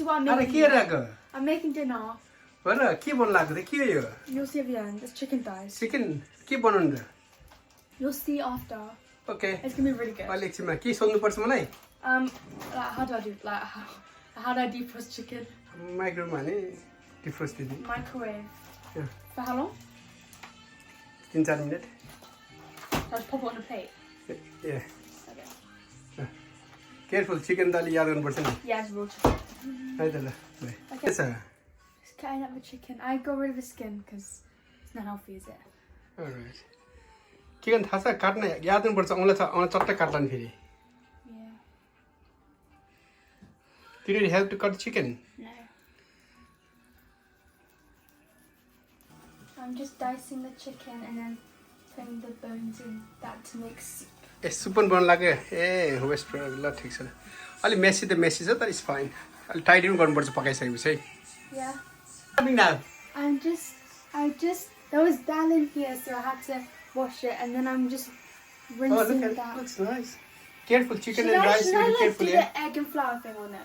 is what I'm अरे making. के राको I'm making dinner. भन के बन्न लाग्यो त के हो यो You'll see at the end. It's chicken thighs. Chicken के बनाउनु त You'll see after. Okay It's gonna be really good. अहिले एकछिनमा के सोध्नु पर्छ मलाई Like how do I do? Like how do I defrost chicken? माइक्रोमा हाने डिफ्रोस्ट दिदी Microwave. For how long? 3-4 minute I'll just pop it on a plate. A Okay. Careful chicken त अलि याद गर्नुपर्छ नि Yeah, it's raw chicken. है त ल ल के छ Just cutting up the chicken. I got rid of the skin because it's not healthy, is it? All right chicken थाहा छ काट्न याद गर्नुपर्छ औँला चट्ट काट्ला नि फेरि Yeah. Did it help to cut chicken? No. I'm just dicing the chicken and then putting the bones in that to make soup. ए सुप पनि बनाउनु लाग्यो ए वेस्ट ल ठिक छ अलि मेसी त मेसी छ तर इट्स फाइन अलि टाइट पनि गर्नुपर्छ पकाइसकेपछि है Yeah. now. There was dal in here, so I had to wash it, and then I'm just Oh, rinsing look at that. looks nice. Careful, chicken Should and rice. I Very like careful, do yeah. the egg and flour thing or no?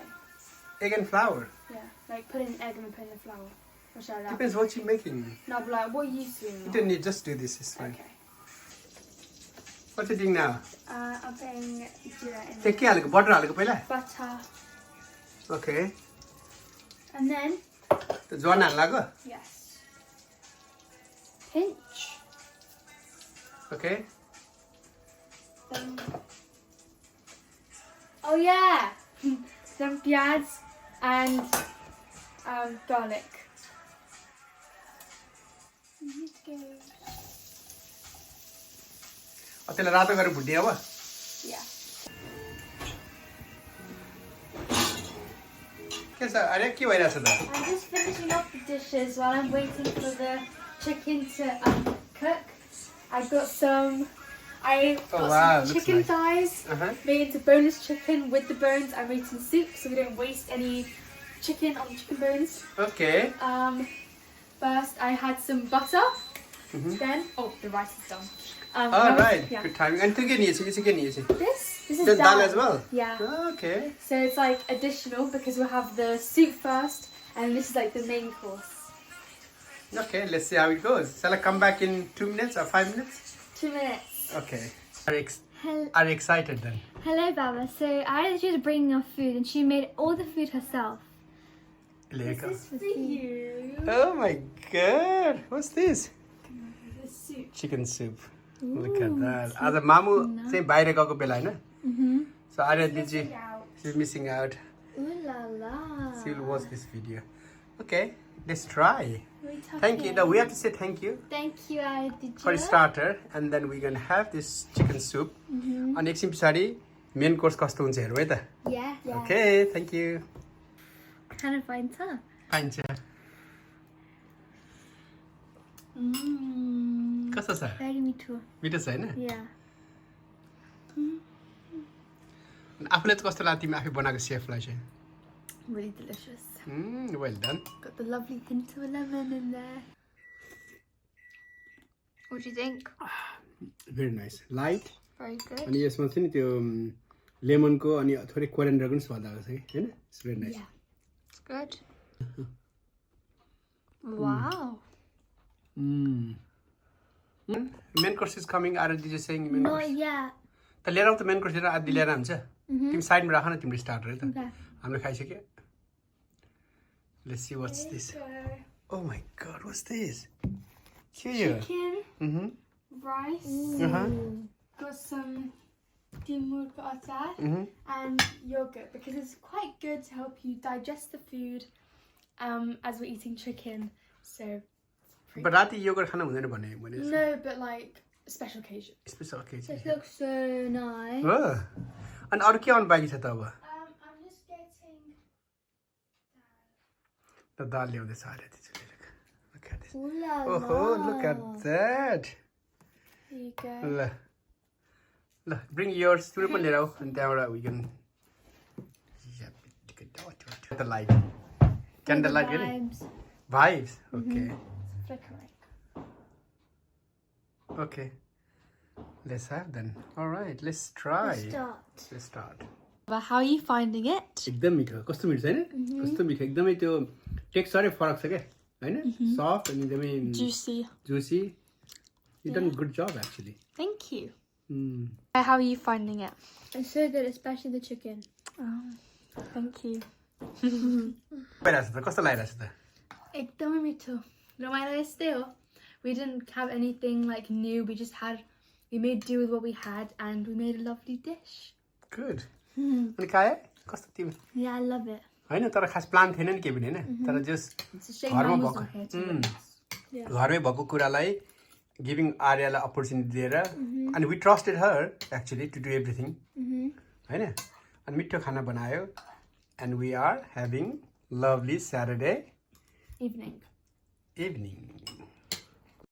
Egg and flour. Yeah, like put in egg and then put in the flour. Or should I like? Depends what you're making. No, but like what are you doing? You don't need just do this. It's fine. Okay. What you doing now? I'm putting jeera in Take care. Butter हालेको पहिला. butter, Okay. and then The ज्वान हाल्नु लाग्यो. yes, pinch. Okay. Oh yeah, some piaz and garlic. त्यसलाई रातो गरेर भुट्ने अब. Yeah. के छ अरे के भइरहेछ त? I'm just finishing off the dishes while I'm waiting for the chicken to cook. I got some. I got wow, some looks chicken nice. thighs Uh-huh. made into boneless chicken with the bones. I made some soup so we don't waste any chicken on chicken bones. Okay. First I had some butter. Mhm. Then the rice is done. All right. Yeah. Good timing. And to get you. This is Then dal as well. Yeah. Okay. So it's like additional because we'll have the soup first, and this is like the main course. Okay. Let's see how it goes. Shall I come back in 2 minutes or 5 minutes? 2 minutes. Okay. Hello. Are you excited then? Hello, Baba. So I she was bringing us food, and she made all the food herself. Lekker. This is for you. Oh my god. What's this? The soup. Chicken soup. Look at that. आज मामु चाहिँ बाहिर गएको बेला हैन? So Aarya Diji, she's missing out. Ooh la la. She will watch this video. Okay, let's try. Thank you. No, we have to say thank you Thank you, Aarya Diji. for a starter, and then we're gonna have this chicken soup. अनि एकछिन पछाडि main course कस्तो हुन्छ हेरौँ है त. Yeah. Okay, thank you. Kind of fine, huh? पाइन्छ. कस्तो छ? Very mitu. मिठो छ हैन? Yeah. आफूलाई चाहिँ कस्तो लाग्यो तिमी आफै बनाएको सेफलाई चाहिँ? Really delicious. Well done. Got the lovely hint of lemon in there. What do you think? Very nice. Light. Very good. अनि यसमा चाहिँ नि त्यो लेमनको अनि थोरै कोरिएन्डरको पनि स्वाद आएको छ हैन? It's very nice. Yeah. It's good. Wow. Main course is coming. Aarya Diji is saying main course. Not yet. त लिएर आऊ त मेन कोर्स लिएर आदि लिएर हुन्छ. तिमी साइडमा राख न तिम्रो स्टार्टर है त. Okay. हामीले खाइसक्यो. Let's see what's this. Oh my god, what's this? Here. Chicken, rice, got some timur atar, and yogurt because it's quite good to help you digest the food as we're eating chicken. So. But राति yogurt Khan हुँदैन भने मैले. No, but like a special occasion. Special occasion. This looks so nice. अनि अरु के आउनु बाँकी छ त अब? I'm just getting त दाल ल्याउँदैछ Aarya Diji. Look at this. ooh la Oh, look at that. There you go. ल ल bring yours तिम्रो पनि लिएर आऊ अनि त्यहाँबाट we can the light candle light vibes okay Flickering. okay let's have then all right let's try Let's start. let's start But how are you finding it? एकदम मिठो कस्तो मिठो छैन कस्तो मिठो एकदमै त्यो टेक्सचरै फरक छ क्या हैन सफ्ट अनि एकदमै juicy you done a good job actually. Thank you. How are you finding it? It's so good, especially the chicken. Oh, thank you. भइरहेछ त कस्तो लागिरहेछ त एकदमै मिठो रमाइलो यस्तै हो. We didn't have anything like new. We made do with what we had and we made a lovely dish. Good. अनि काया कस्तो तिमी Yeah, I love it. हैन तर खास प्लान थिएन नि के पनि हैन तर जस्ट It's a shame घरमा Mom was भएको not here to witness. घरमै भएको कुरालाई गिभिङ आर्यालाई अपर्च्युनिटी दिएर अनि we trusted her actually to do everything हैन अनि मिठो खाना बनायो and we are having lovely Saturday Evening. Evening